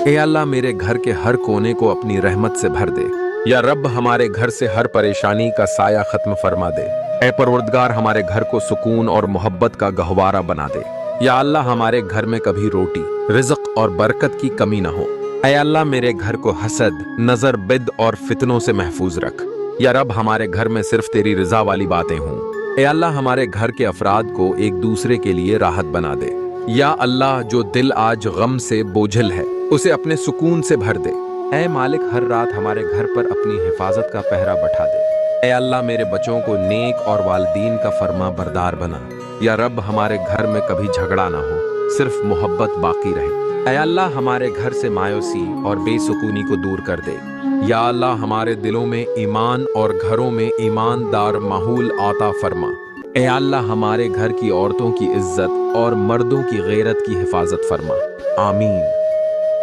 اے اللہ میرے گھر کے ہر کونے کو اپنی رحمت سے بھر دے۔ یا رب ہمارے گھر سے ہر پریشانی کا سایہ ختم فرما دے۔ اے پروردگار ہمارے گھر کو سکون اور محبت کا گہوارہ بنا دے۔ یا اللہ ہمارے گھر میں کبھی روٹی، رزق اور برکت کی کمی نہ ہو۔ اے اللہ میرے گھر کو حسد، نظر بد اور فتنوں سے محفوظ رکھ۔ یا رب ہمارے گھر میں صرف تیری رضا والی باتیں ہوں۔ اے اللہ ہمارے گھر کے افراد کو ایک دوسرے کے لیے راحت بنا دے۔ یا اللہ جو دل آج غم سے بوجھل ہے اسے اپنے سکون سے بھر دے۔ اے مالک ہر رات ہمارے گھر پر اپنی حفاظت کا پہرا بٹھا دے۔ اے اللہ میرے بچوں کو نیک اور والدین کا فرما بردار بنا۔ یا رب ہمارے گھر میں کبھی جھگڑا نہ ہو، صرف محبت باقی رہے۔ اے اللہ ہمارے گھر سے مایوسی اور بے سکونی کو دور کر دے۔ یا اللہ ہمارے دلوں میں ایمان اور گھروں میں ایماندار ماحول عطا فرما۔ اے اللہ ہمارے گھر کی عورتوں کی عزت اور مردوں کی غیرت کی حفاظت فرما۔ آمین۔